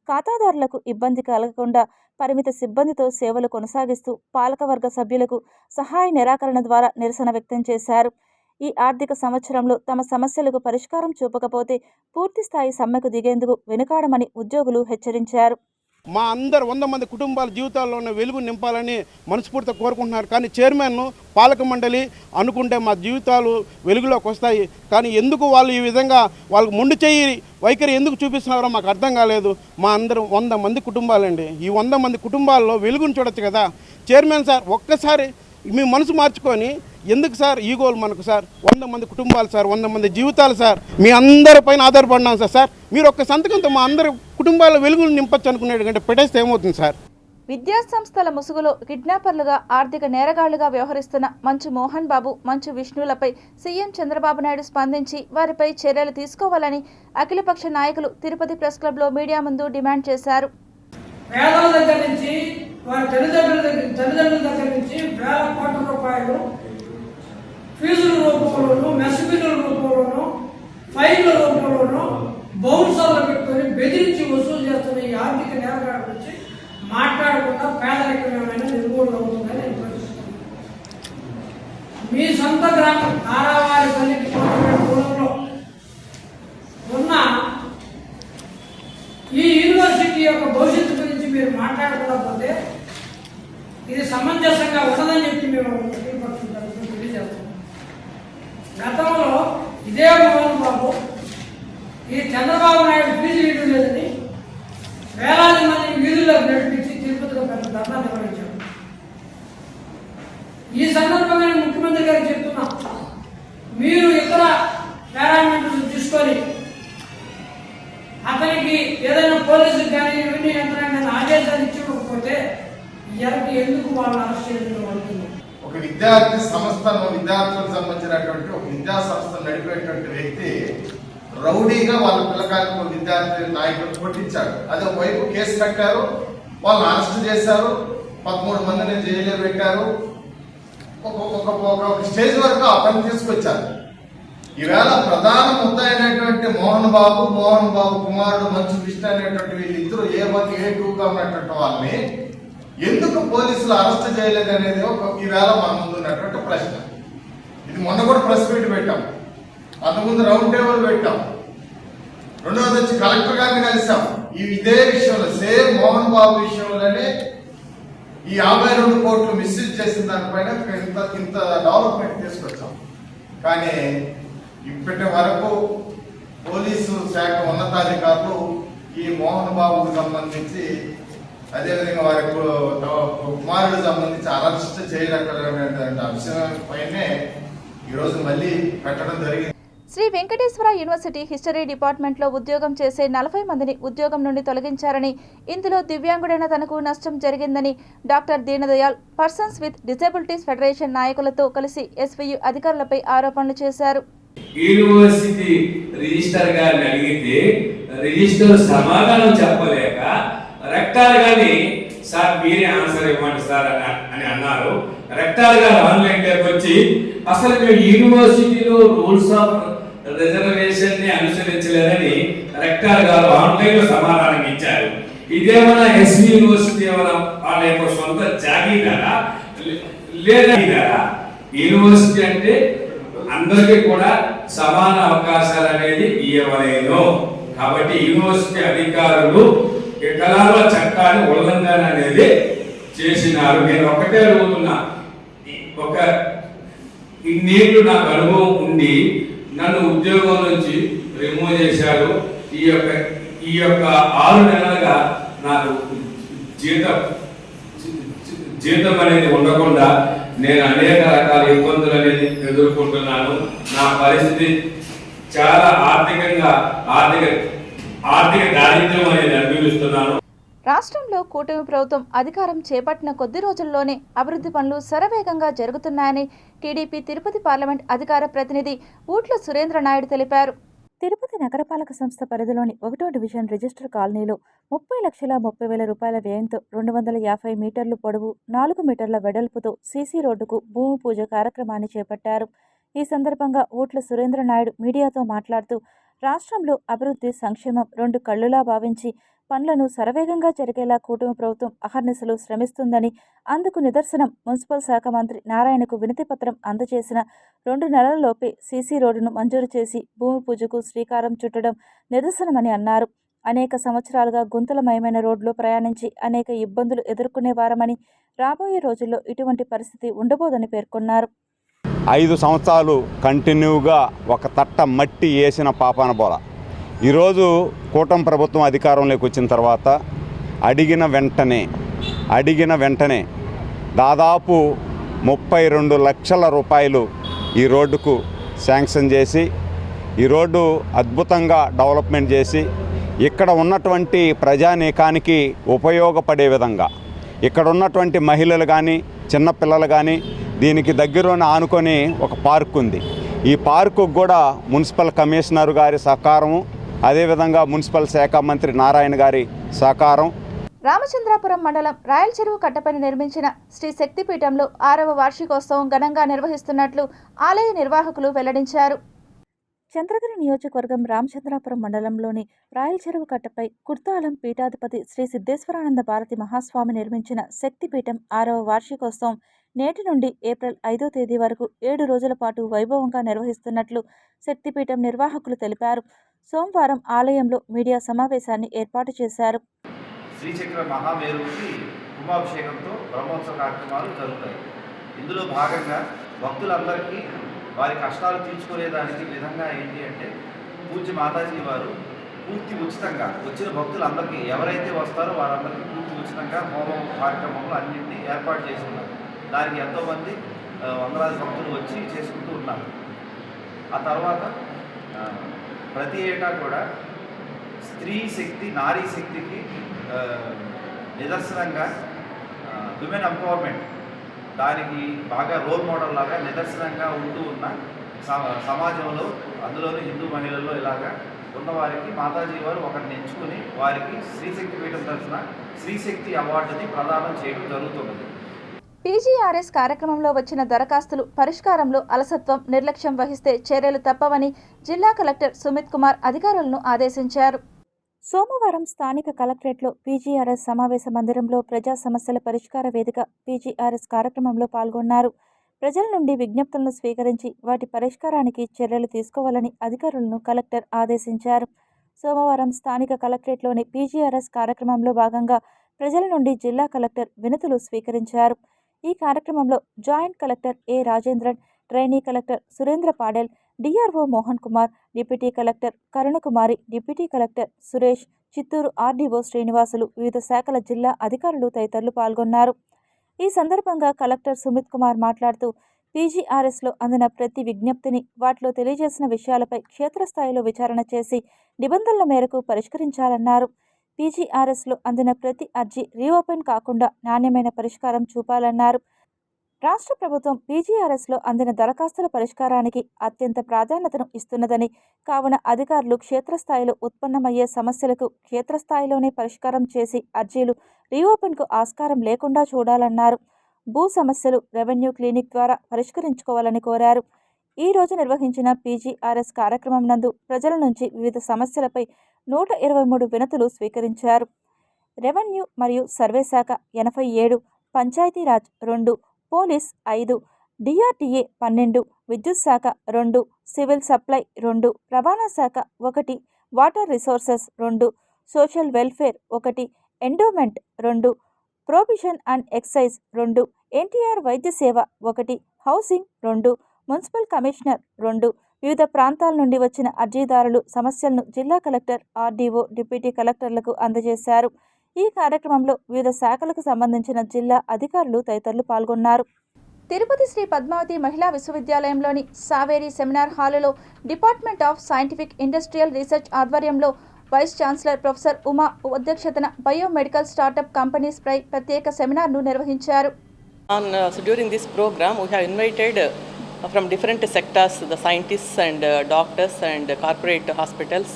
ఖాతాదారులకు ఇబ్బంది కలగకుండా పరిమిత సిబ్బందితో సేవలు కొనసాగిస్తూ పాలకవర్గ సభ్యులకు సహాయ నిరాకరణ ద్వారా నిరసన వ్యక్తం చేశారు. ఈ ఆర్థిక సంవత్సరంలో తమ సమస్యలకు పరిష్కారం చూపకపోతే పూర్తిస్థాయి సమ్మెకు దిగేందుకు వెనుకాడమని ఉద్యోగులు హెచ్చరించారు. మా అందరు 100 మంది కుటుంబాల జీవితాల్లో ఉన్న వెలుగు నింపాలని మనస్ఫూర్తిగా కోరుకుంటున్నారు. కానీ చైర్మన్, పాలక మండలి అనుకుంటే మా జీవితాలు వెలుగులోకి వస్తాయి. కానీ ఎందుకు వాళ్ళు ఈ విధంగా వాళ్ళకు మొండి చేయి వైఖరి ఎందుకు చూపిస్తున్నారో మాకు అర్థం కాలేదు. మా అందరం 100 మంది కుటుంబాలండి. ఈ 100 మంది కుటుంబాల్లో వెలుగును చూడొచ్చు కదా. చైర్మన్ సార్, ఒక్కసారి మీ మనసు మార్చుకొని, ఎందుకు సార్ ఈగోలు మనకు సార్? 100 మంది కుటుంబాలు సార్, 100 మంది జీవితాలు సార్, మీ అందరిపైన ఆధారపడినాం సార్. మీరు ఒక్క సంతకంతో మా అందరి కుటుంబాల వెలుగులు నింపచ్చు అనుకునేది కంటే పెట్టేస్తే ఏమవుతుంది సార్? విద్యా సంస్థల ముసుగులో కిడ్నాపర్లుగా, ఆర్థిక నేరగాళ్లుగా వ్యవహరిస్తున్న మంచు మోహన్ బాబు, మంచు విష్ణులపై సీఎం చంద్రబాబు నాయుడు స్పందించి వారిపై చర్యలు తీసుకోవాలని అఖిలపక్ష నాయకులు తిరుపతి ప్రెస్ క్లబ్లో మీడియా ముందు డిమాండ్ చేశారు. పేదల దగ్గర నుంచి, వారి తల్లిదండ్రుల దగ్గర నుంచి వేల కోట్ల రూపాయలు ఫీజుల రూపంలోనూ, మెస్ బిల్లుల రూపంలోనూ, ఫైన్ల రూపంలోనూ బౌన్సర్లు పెట్టుకొని బెదిరించి వసూలు చేస్తున్న ఈ ఆర్థిక నేరగాళ్ళ గురించి మాట్లాడకుండా పేదరికమైన నిర్మూలన అవుతుందని నేను ప్రశ్నిస్తున్నాను. మీ సొంత గ్రామం నారావారిపల్లి దూరంలో ఉన్న ఈ యూనివర్సిటీ యొక్క భవిష్యత్తు గురించి మీరు మాట్లాడకపోతే ఇది సమంజసంగా ఉండదని చెప్పి మేము తెలియజేస్తాం. గతంలో ఇదే మోహన్ బాబు ఈ చంద్రబాబు నాయుడు ఫీజు వీడు లేదని వేలాది మంది వీధుల్లో నడిపించి తిరుపతిలో పెద్ద ధర్నా నిర్వహించారు. ఈ సందర్భంగా నేను ముఖ్యమంత్రి గారికి చెప్తున్నా, మీరు ఇతర పారామీటర్స్ తీసుకొని అతనికి ఏదైనా పోలీసులకు కానీ రెవెన్యూ యంత్రాంగాన్ని ఆదేశాలు ఇచ్చిపోతే ఎవరికి ఎందుకు వాళ్ళు అరెస్ట్ చేయడం పడుతుంది? ఒక విద్యార్థి సంస్థను, విద్యార్థులకు సంబంధించినటువంటి ఒక విద్యా సంస్థను నడిపేటువంటి వ్యక్తి రౌడీగా వాళ్ళ పిల్లకాయలకు విద్యార్థి నాయకులు కొట్టించాడు. అదే వైపు కేసు కట్టారు, వాళ్ళని అరెస్ట్ చేశారు, 13 మందిని జైల్లో పెట్టారు. ఒక స్టేజ్ వరకు ఆ పని తీసుకొచ్చారు. ఈవేళ ప్రధాన ముద్ద అయినటువంటి మోహన్ బాబు కుమారుడు మంచు కృష్ణ అనేటువంటి వీళ్ళిద్దరూ A1 A2గా ఉన్నటువంటి వాళ్ళని ఎందుకు పోలీసులు అరెస్ట్ చేయలేదు అనేది ఈవేళ మన ముందు ఉన్నటువంటి ప్రశ్న. ఇది మొన్న కూడా ప్రెస్ మీట్ పెట్టాం, అంతకుముందు రౌండ్ టేబుల్ పెట్టాం, రెండవది వచ్చి కలెక్టర్ గారిని కలిసాం. ఇదే విషయంలో సేమ్ మోహన్ బాబు విషయంలోనే ఈ 52 కోట్లు మిస్యూజ్ చేసిన దానిపైన ఇంత డెవలప్మెంట్ తీసుకొచ్చాం. కానీ ఇప్పటి వరకు పోలీసు శాఖ ఉన్నతాధికారులు ఈ మోహన్ బాబుకు సంబంధించి, అదేవిధంగా వారి కుమారుడు సంబంధించి అరెస్ట్ చేయలేకపోయిన అంశం పైనే ఈరోజు మళ్ళీ పెట్టడం జరిగింది. శ్రీ వెంకటేశ్వర యూనివర్సిటీ హిస్టరీ డిపార్ట్మెంట్లో ఉద్యోగం చేసే 40 మందిని ఉద్యోగం నుండి తొలగించారని, ఇందులో దివ్యాంగుడైన తనకు నష్టం జరిగిందని doctor Deendayal persons with disabilities federation నాయకులతో కలిసి ఎస్వీయు అధికారులపై ఆరోపణలు చేశారు. యూనివర్సిటీ రిజిస్టర్ గారిని అడిగితే రిజిస్టర్ సమాధానం చెప్పలేక రెక్టార్ గారిని సార్ మీరే ఆన్సర్ ఇవ్వండి సార్ అని అన్నారు. రెక్టార్ గారు ఆన్లైన్ లోకి వచ్చి అసలు మేము యూనివర్సిటీలో రూల్స్ ఆఫ్ రిజర్వేషన్ ని అనుసరించలేదని రెక్టార్ గారు ఆన్లైన్ లో సమాధానం ఇచ్చారు. ఇదేమన్నా ఎస్వి యూనివర్సిటీ ఏమైనా వాళ్ళ యొక్క సొంత జాగీదారా లేదా? యూనివర్సిటీ అంటే అందరికీ కూడా సమాన అవకాశాలు అనేది ఇవ్వలేదు. కాబట్టి యూనివర్సిటీ అధికారులు కళాల చట్టాన్ని ఉల్లంఘన అనేది చేసినారు. నేను ఒకటే అడుగుతున్నా, ఒక ఇన్నేళ్ళు నాకు అనుభవం ఉండి నన్ను ఉద్యోగం నుంచి రిమూవ్ చేశారు. ఈ యొక్క 6 నెలలుగా నాకు జీతం అనేది ఉండకుండా నేను అనేక రకాల ఇబ్బందులు అనేది ఎదుర్కొంటున్నాను. నా పరిస్థితి చాలా ఆర్థిక దారిద్ర్యం అనేది అనుభవిస్తున్నాను. రాష్ట్రంలో కూటమి ప్రభుత్వం అధికారం చేపట్టిన కొద్ది రోజుల్లోనే అభివృద్ధి పనులు శరవేగంగా జరుగుతున్నాయని టీడీపీ తిరుపతి పార్లమెంట్ అధికార ప్రతినిధి ఊట్ల సురేంద్ర నాయుడు తెలిపారు. తిరుపతి నగరపాలక సంస్థ పరిధిలోని 1వ డివిజన్ రిజిస్టర్ కాలనీలో 30,30,000 రూపాయల వ్యయంతో 250 మీటర్లు పొడవు, 4 మీటర్ల వెడల్పుతో సీసీ రోడ్డుకు భూమి పూజ కార్యక్రమాన్ని చేపట్టారు. ఈ సందర్భంగా ఊట్ల సురేంద్ర నాయుడు మీడియాతో మాట్లాడుతూ, రాష్ట్రంలో అభివృద్ధి, సంక్షేమం 2 కళ్లులా భావించి పనులను శరవేగంగా జరిగేలా కూటమి ప్రభుత్వం అహర్నిశలు శ్రమిస్తుందని, అందుకు నిదర్శనం మున్సిపల్ శాఖ మంత్రి నారాయణకు వినతి పత్రం అందజేసిన 2 నెలలలోపే సీసీ రోడ్డును మంజూరు చేసి భూమి పూజకు శ్రీకారం చుట్టడం నిదర్శనమని అన్నారు. అనేక సంవత్సరాలుగా గుంతలమయమైన రోడ్లో ప్రయాణించి అనేక ఇబ్బందులు ఎదుర్కొనేవారమని, రాబోయే రోజుల్లో ఇటువంటి పరిస్థితి ఉండబోదని పేర్కొన్నారు. 5 సంవత్సరాలు కంటిన్యూగా ఒక తట్ట మట్టి వేసిన పాపాన బోల. ఈరోజు కూటమి ప్రభుత్వం అధికారంలోకి వచ్చిన తర్వాత అడిగిన వెంటనే దాదాపు 32 లక్షల రూపాయలు ఈ రోడ్డుకు శాంక్షన్ చేసి, ఈ రోడ్డు అద్భుతంగా డెవలప్మెంట్ చేసి, ఇక్కడ ఉన్నటువంటి ప్రజానీకానికి ఉపయోగపడే విధంగా, ఇక్కడ ఉన్నటువంటి మహిళలు కానీ చిన్నపిల్లలు కానీ, దీనికి దగ్గరలోనే ఆనుకొని ఒక పార్క్ ఉంది. ఈ పార్కు కూడా మున్సిపల్ కమిషనర్ గారి సహకారము, అదేవిధంగా మున్సిపల్ శాఖ మంత్రి నారాయణ గారి సహకారం. రామచంద్రాపురం మండలం రాయల చెరువు కట్టపైన నిర్మించిన శ్రీ శక్తిపీఠంలో 6వ వార్షికోత్సవం ఘనంగా నిర్వహిస్తున్నట్లు ఆలయ నిర్వాహకులు వెల్లడించారు. చంద్రగిరి నియోజకవర్గం రామచంద్రాపురం మండలంలోని రాయల చెరువు కట్టపై కుర్తాలం పీఠాధిపతి శ్రీ సిద్ధేశ్వరానంద భారతి మహాస్వామి నిర్మించిన శక్తిపీఠం 6వ వార్షికోత్సవం నేటి నుండి ఏప్రిల్ 5వ తేదీ వరకు 7 రోజుల పాటు వైభవంగా నిర్వహిస్తున్నట్లు శక్తిపీఠం నిర్వాహకులు తెలిపారు. సోమవారం ఆలయంలో మీడియా సమావేశాన్ని ఏర్పాటు చేశారు. శ్రీచక్ర మహామేరుకి కుంభాభిషేకంతో బ్రహ్మోత్సవ కార్యక్రమాలు జరుగుతాయి. ఇందులో భాగంగా భక్తులందరికీ వారి కష్టాలు తీర్చుకునేదానికి విధంగా ఏంటి అంటే, పూజ్య మాతాజీ వారు పూర్తి ఉచితంగా వచ్చిన భక్తులందరికీ ఎవరైతే వస్తారో వారందరికీ పూర్తి ఉచితంగా హోమం కార్యక్రమంలో అన్నింటినీ ఏర్పాటు చేస్తున్నారు. దానికి ఎంతోమంది వందలాది భక్తులు వచ్చి చేసుకుంటూ ఉన్నారు. ఆ తర్వాత ప్రతి ఏటా కూడా స్త్రీ శక్తి, నారీ శక్తికి నిదర్శనంగా విమెన్ ఎంపవర్మెంట్, దానికి బాగా రోల్ మోడల్ లాగా నిదర్శనంగా ఉంటూ ఉన్న సమాజంలో, అందులోనూ హిందూ మహిళల్లో ఇలాగా ఉన్నవారికి మాతాజీ వారు ఒకరిని ఎంచుకుని వారికి స్త్రీశక్తి పీఠం తరఫున స్త్రీశక్తి అవార్డుని ప్రదానం చేయడం జరుగుతున్నది. పీజీఆర్ఎస్ కార్యక్రమంలో వచ్చిన దరఖాస్తులు పరిష్కారంలో అలసత్వం, నిర్లక్ష్యం వహిస్తే చర్యలు తప్పవని జిల్లా కలెక్టర్ సుమిత్ కుమార్ అధికారులను ఆదేశించారు. సోమవారం స్థానిక కలెక్టరేట్లో పీజీఆర్ఎస్ సమావేశ మందిరంలో ప్రజా సమస్యల పరిష్కార వేదిక పీజీఆర్ఎస్ కార్యక్రమంలో పాల్గొన్నారు. ప్రజల నుండి విజ్ఞప్తులను స్వీకరించి వాటి పరిష్కారానికి చర్యలు తీసుకోవాలని అధికారులను కలెక్టర్ ఆదేశించారు. సోమవారం స్థానిక కలెక్టరేట్లోని పీజీఆర్ఎస్ కార్యక్రమంలో భాగంగా ప్రజల నుండి జిల్లా కలెక్టర్ వినతులు స్వీకరించారు. ఈ కార్యక్రమంలో joint collector A Rajendran, trainee collector Surendra Padel, DRO Mohan Kumar, deputy collector Karunakumari, deputy collector Suresh, Chittoor RDO Srinivasulu, వివిధ శాఖల జిల్లా అధికారులు తదితరులు పాల్గొన్నారు. ఈ సందర్భంగా కలెక్టర్ సుమిత్ కుమార్ మాట్లాడుతూ పీజీఆర్ఎస్లో అందిన ప్రతి విజ్ఞప్తిని, వాటిలో తెలియజేసిన విషయాలపై క్షేత్రస్థాయిలో విచారణ చేసి నిబంధనల మేరకు పరిష్కరించాలన్నారు. పీజీఆర్ఎస్లో అందిన ప్రతి అర్జీ రీఓపెన్ కాకుండా నాణ్యమైన పరిష్కారం చూపాలన్నారు. రాష్ట్ర ప్రభుత్వం పీజీఆర్ఎస్లో అందిన దరఖాస్తుల పరిష్కారానికి అత్యంత ప్రాధాన్యతను ఇస్తున్నదని, కావున అధికారులు క్షేత్రస్థాయిలో ఉత్పన్నమయ్యే సమస్యలకు క్షేత్రస్థాయిలోనే పరిష్కారం చేసి అర్జీలు రీఓపెన్కు ఆస్కారం లేకుండా చూడాలన్నారు. భూ సమస్యలు రెవెన్యూ క్లినిక్ ద్వారా పరిష్కరించుకోవాలని కోరారు. ఈ రోజు నిర్వహించిన పీజీఆర్ఎస్ కార్యక్రమం నందు ప్రజల నుంచి వివిధ సమస్యలపై 123 వినతులు స్వీకరించారు. రెవెన్యూ మరియు సర్వే శాఖ 87, పంచాయతీరాజ్ 2, పోలీస్ 5, డిఆర్టీఏ 12, విద్యుత్ శాఖ 2, సివిల్ సప్లై 2, రవాణా శాఖ 1, water resources 2, social welfare 1, endowment 2, provision and excise 2, NTR వైద్య సేవ 1, హౌసింగ్ 2, మున్సిపల్ కమిషనర్ 2. వివిధ ప్రాంతాల నుండి వచ్చిన అర్జీదారులు సమస్యలను జిల్లా కలెక్టర్, ఆర్డీఓ, డిప్యూటీ కలెక్టర్లకు అందజేశారు. ఈ కార్యక్రమంలో వివిధ శాఖలకు సంబంధించిన జిల్లా అధికారులు తదితరులు పాల్గొన్నారు. తిరుపతి శ్రీ పద్మావతి మహిళా విశ్వవిద్యాలయంలోని సావేరి సెమినార్ హాలులో department of scientific industrial research ఆధ్వర్యంలో వైస్ ఛాన్సలర్ ప్రొఫెసర్ ఉమా అధ్యక్షతన బయోమెడికల్ స్టార్టప్ కంపెనీస్ పై ప్రత్యేక సెమినార్ను నిర్వహించారు. During this program we have invited from different sectors, the scientists and doctors and corporate hospitals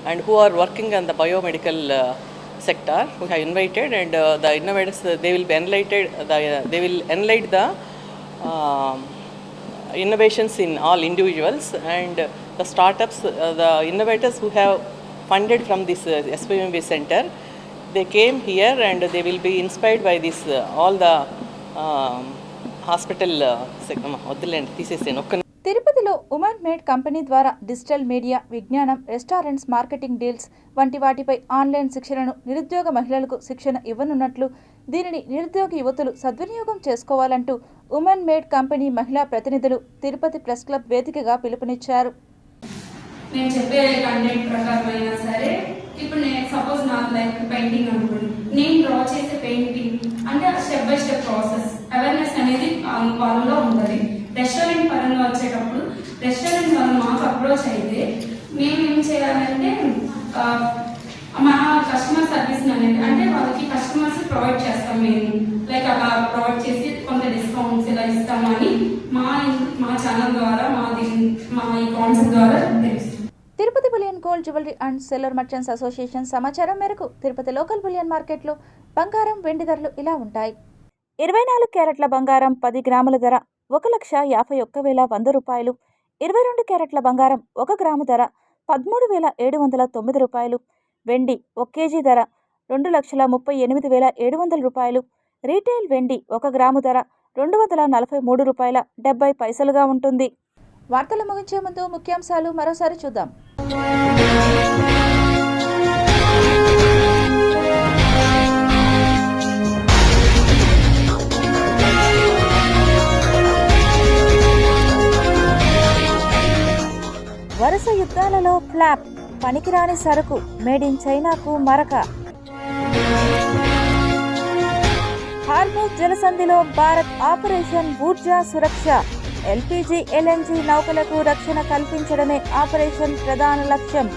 and who are working on the biomedical sector. We have invited and the innovators, they will be enlightened, they will enlighten the innovations in all individuals and the startups, the innovators who have funded from this SPMB center. They came here and they will be inspired by this all the hospital తిరుపతిలో women made company ద్వారా digital media, విజ్ఞానం, restaurants, marketing deals వంటి వాటిపై online శిక్షణను నిరుద్యోగ మహిళలకు శిక్షణ ఇవ్వనున్నట్లు, దీనిని నిరుద్యోగ యువతులు సద్వినియోగం చేసుకోవాలంటూ ఉమెన్ మేడ్ కంపెనీ మహిళా ప్రతినిధులు తిరుపతి ప్రెస్ క్లబ్ వేదికగా పిలుపునిచ్చారు. నేను చెప్పే కంటెంట్ ప్రకారమైనా సరే, ఇప్పుడు నేను సపోజ్ నాకు లైక్ పెయింటింగ్ అనుకోండి, నేను డ్రా చేసే పెయింటింగ్ అంటే step by step process awareness అనేది వాళ్ళలో ఉంటుంది. రెస్టారెంట్ పరంగా వచ్చేటప్పుడు రెస్టారెంట్ వాళ్ళు మాకు అప్రోచ్ అయితే మేము ఏం చేయాలంటే మా కస్టమర్ సర్వీస్ అనేది అంటే వాళ్ళకి కస్టమర్స్ ప్రొవైడ్ చేస్తాం. మేము లైక్ అలా ప్రొవైడ్ చేసి కొంత డిస్కౌంట్స్ ఇలా ఇస్తామని మా ఛానల్ ద్వారా మా ఈ కాన్సెప్ట్ ద్వారా తెలుస్తుంది. Tirupati bullion gold jewellery and seller merchants association సమాచారం మేరకు తిరుపతి లోకల్ బులియన్ మార్కెట్లో బంగారం, వెండి ధరలు ఇలా ఉంటాయి. 24 క్యారెట్ల బంగారం 10 గ్రాముల ధర 1,51,100 రూపాయలు. 22 క్యారెట్ల బంగారం 1 గ్రాము ధర 13,709 రూపాయలు. వెండి 1 కేజీ ధర 2,38,700 రూపాయలు. రీటైల్ వెండి 1 గ్రాము ధర 243 రూపాయల 70 పైసలుగా ఉంటుంది. వార్తలు ముగించే ముందు ముఖ్యాంశాలు మరోసారి చూద్దాం. వరుస యుద్ధాలలో ఫ్లాప్, పనికిరాని సరుకు, మేడ్ ఇన్ చైనాకు మరక. Hormuz జలసంధిలో Bharat operation Urja Suraksha. LPG, LNG నౌకలకు రక్షణ కల్పించడమే ఆపరేషన్ ప్రధాన లక్ష్యం.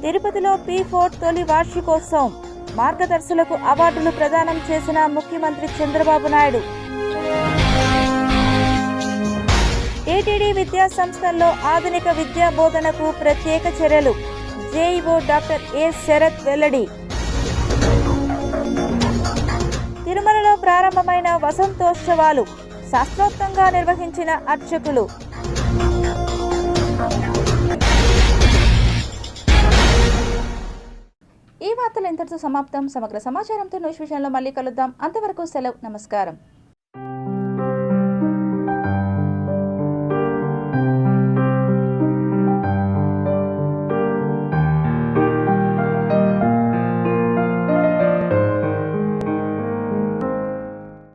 తిరుపతిలో P4 తొలి వార్షికోత్సవం. మార్గదర్శులకు అవార్డులు ప్రదానం చేసిన ముఖ్యమంత్రి చంద్రబాబు నాయుడు. టీటీడీ విద్యా సంస్థల్లో ఆధునిక విద్యా బోధనకు ప్రత్యేక చర్యలు. జేఈఓ డాక్టర్ ఏ శరత్ వెల్లడి. తిరుమలలో ప్రారంభమైన వసంతోత్సవాలు. శాస్త్రోక్తంగా నిర్వహించిన అర్చకులు. ఈ వార్తలు ఇంతటితో సమాప్తం. సమగ్ర సమాచారంతో న్యూస్ విషయంలో మళ్ళీ కలుద్దాం. అంతవరకు సెలవు. నమస్కారం.